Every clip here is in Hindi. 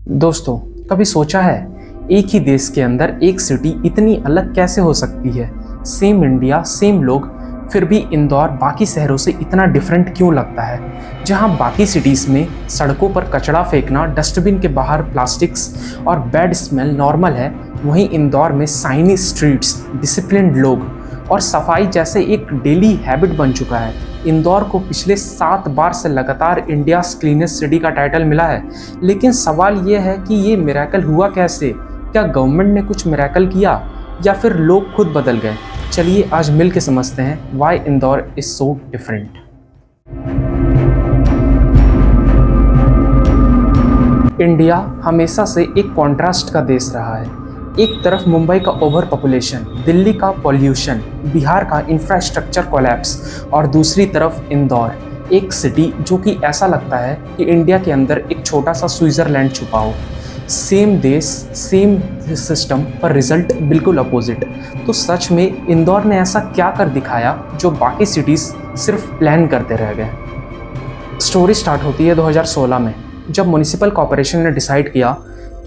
दोस्तों, कभी सोचा है एक ही देश के अंदर एक सिटी इतनी अलग कैसे हो सकती है? सेम इंडिया, सेम लोग, फिर भी इंदौर बाकी शहरों से इतना डिफरेंट क्यों लगता है? जहां बाकी सिटीज़ में सड़कों पर कचरा फेंकना, डस्टबिन के बाहर प्लास्टिक्स और बैड स्मेल नॉर्मल है, वहीं इंदौर में शाइनी स्ट्रीट्स, डिसिप्लिन्ड लोग और सफाई जैसे एक डेली हैबिट बन चुका है। इंदौर को पिछले 7 बार से लगातार इंडियाज़ क्लीनेस्ट सिटी का टाइटल मिला है। लेकिन सवाल ये है कि ये मिरेकल हुआ कैसे? क्या गवर्नमेंट ने कुछ मिरेकल किया या फिर लोग खुद बदल गए? चलिए आज मिल के समझते हैं why Indore is so different. India हमेशा से एक कॉन्ट्रास्ट का देश रहा है। एक तरफ मुंबई का ओवर पॉपुलेशन, दिल्ली का पॉल्यूशन, बिहार का इंफ्रास्ट्रक्चर कोलैप्स और दूसरी तरफ इंदौर, एक सिटी जो कि ऐसा लगता है कि इंडिया के अंदर एक छोटा सा स्विट्जरलैंड छुपा हो। सेम देश, सेम सिस्टम, पर रिजल्ट बिल्कुल अपोजिट। तो सच में इंदौर ने ऐसा क्या कर दिखाया जो बाकी सिटीज़ सिर्फ प्लान करते रह गए? स्टोरी स्टार्ट होती है 2016 में, जब म्युनिसिपल कॉर्पोरेशन ने डिसाइड किया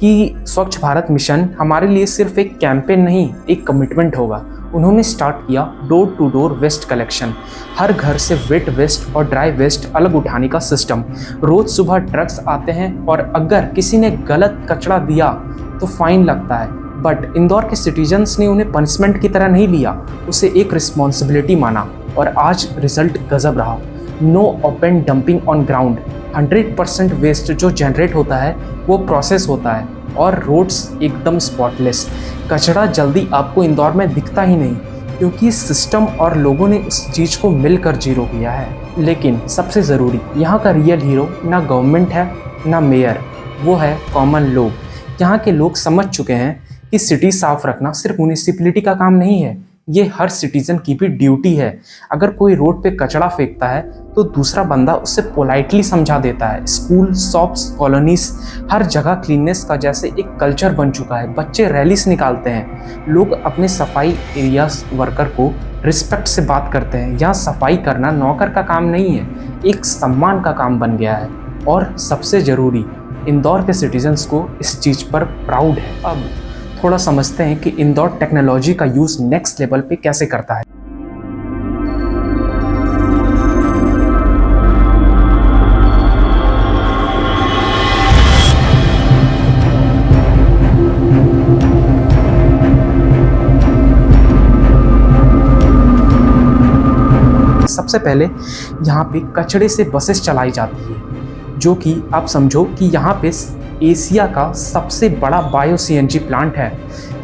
कि स्वच्छ भारत मिशन हमारे लिए सिर्फ एक कैंपेन नहीं, एक कमिटमेंट होगा। उन्होंने स्टार्ट किया door to door waste collection, हर घर से वेट वेस्ट और ड्राई वेस्ट अलग उठाने का सिस्टम। रोज़ सुबह ट्रक्स आते हैं और अगर किसी ने गलत कचरा दिया तो फाइन लगता है। बट इंदौर के सिटीजन्स ने उन्हें पनिशमेंट की तरह नहीं लिया, उसे एक रिस्पॉन्सिबिलिटी माना और आज रिजल्ट गजब रहा। No open dumping on ground, 100% waste जो जनरेट होता है वो प्रोसेस होता है और रोड्स एकदम स्पॉटलेस। कचरा जल्दी आपको इंदौर में दिखता ही नहीं क्योंकि सिस्टम और लोगों ने उस चीज़ को मिलकर जीरो किया है। लेकिन सबसे ज़रूरी, यहाँ का रियल हीरो ना गवर्नमेंट है ना मेयर, वो है कॉमन लोग। यहाँ के लोग समझ चुके हैं कि सिटी साफ रखना सिर्फ म्यूनिसिपैलिटी का काम नहीं है, ये हर सिटीजन की भी ड्यूटी है। अगर कोई रोड पे कचरा फेंकता है तो दूसरा बंदा उसे पोलाइटली समझा देता है। स्कूल, शॉप्स, कॉलोनीज, हर जगह क्लीननेस का जैसे एक कल्चर बन चुका है। बच्चे रैलीज निकालते हैं, लोग अपने सफाई एरियाज वर्कर को रिस्पेक्ट से बात करते हैं। यहाँ सफाई करना नौकर का काम नहीं है, एक सम्मान का काम बन गया है। और सबसे ज़रूरी, इंदौर के सिटीजन्स को इस चीज़ पर प्राउड है। अब थोड़ा समझते हैं कि इंदौर टेक्नोलॉजी का यूज़ नेक्स्ट लेवल पे कैसे करता है। सबसे पहले यहाँ पे कचरे से बसेस चलाई जाती है, जो कि आप समझो कि यहाँ पे एशिया का सबसे बड़ा बायो सीएनजी प्लांट है।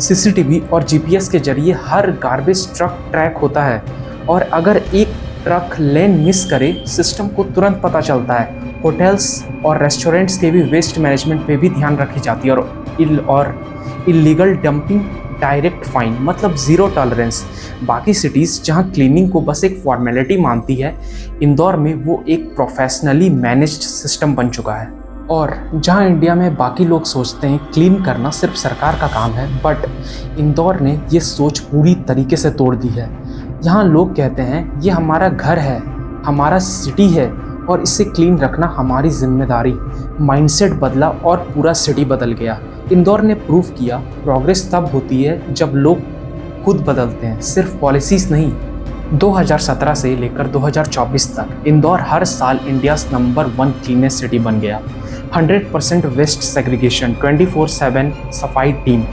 सीसीटीवी और जीपीएस के जरिए हर गार्बेज ट्रक ट्रैक होता है और अगर एक ट्रक लेन मिस करे, सिस्टम को तुरंत पता चलता है। होटल्स और रेस्टोरेंट्स के भी वेस्ट मैनेजमेंट पे भी ध्यान रखी जाती है और इलीगल डंपिंग डायरेक्ट फाइन, मतलब ज़ीरो टॉलरेंस। बाकी सिटीज़ जहां क्लीनिंग को बस एक फॉर्मेलिटी मानती है, इंदौर में वो एक प्रोफेशनली मैनेज्ड सिस्टम बन चुका है। और जहां इंडिया में बाकी लोग सोचते हैं क्लीन करना सिर्फ सरकार का काम है, बट इंदौर ने ये सोच पूरी तरीके से तोड़ दी है। यहाँ लोग कहते हैं ये हमारा घर है, हमारा सिटी है और इसे क्लीन रखना हमारी जिम्मेदारी। माइंडसेट बदला और पूरा सिटी बदल गया। इंदौर ने प्रूव किया प्रोग्रेस तब होती है जब लोग खुद बदलते हैं, सिर्फ पॉलिसीज़ नहीं। 2017 से लेकर 2024 तक इंदौर हर साल इंडियाज़ नंबर 1 क्लीनेस्ट सिटी बन गया। 100% वेस्ट सेग्रीगेशन, 24/7 सफाई टीम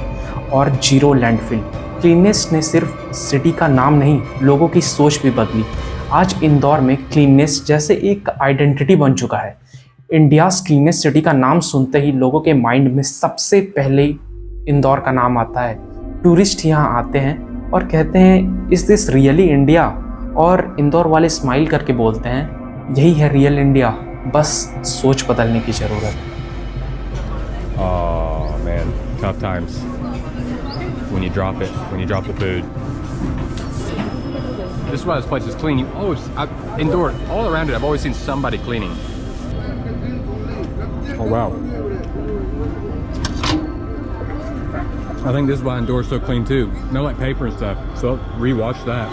और जीरो लैंडफिल। क्लीननेस ने सिर्फ सिटी का नाम नहीं, लोगों की सोच भी बदली। आज इंदौर में क्लीननेस जैसे एक आइडेंटिटी बन चुका है। इंडियाज़ क्लीनेस्ट सिटी का नाम सुनते ही लोगों के माइंड में सबसे पहले इंदौर का नाम आता है। टूरिस्ट यहाँ आते हैं और कहते हैं इज़ दिस रियली इंडिया, और इंदौर वाले स्माइल करके बोलते हैं यही है रियल इंडिया, बस सोच बदलने की ज़रूरत है। Oh man, tough times when you drop it, when you drop the food. This is why this place is clean. Indoor, all around it, I've always seen somebody cleaning. Oh wow. I think this is why Indoor is so clean too. No like paper and stuff. So rewatch that.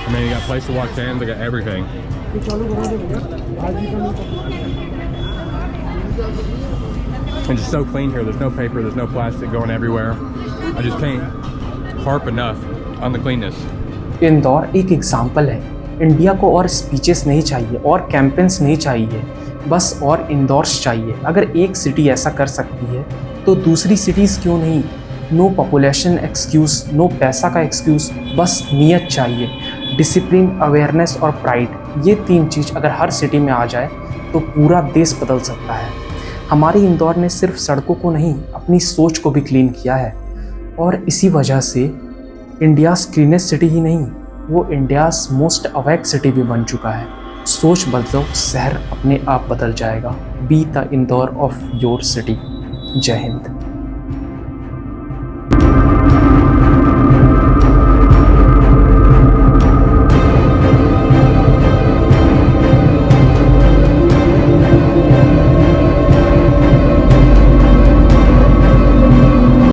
I mean, you got a place to wash hands, they got everything. And just so clean here. There's no paper, there's no plastic going everywhere. I just can't harp enough on the cleanness. Indore एक एग्जाम्पल है। इंडिया को और स्पीचेस नहीं चाहिए और कैंपेन्स नहीं चाहिए, बस और इंदौर्स चाहिए। अगर एक सिटी ऐसा कर सकती है तो दूसरी सिटीज़ क्यों नहीं। नो पॉपुलेशन एक्सक्यूज़, नो पैसा का एक्सक्यूज़, बस नीयत चाहिए, डिसिप्लिन, अवेयरनेस और प्राइड। ये 3 चीज़ अगर हर सिटी में आ जाए तो पूरा देश बदल सकता है। हमारे इंदौर ने सिर्फ सड़कों को नहीं, अपनी सोच को भी क्लीन किया है और इसी वजह से इंडियाज़ क्लीनेस्ट सिटी ही नहीं, वो इंडियाज़ मोस्ट अवेक सिटी भी बन चुका है। सोच बदलो, शहर अपने आप बदल जाएगा। Be the Indore of your city. जय हिंद।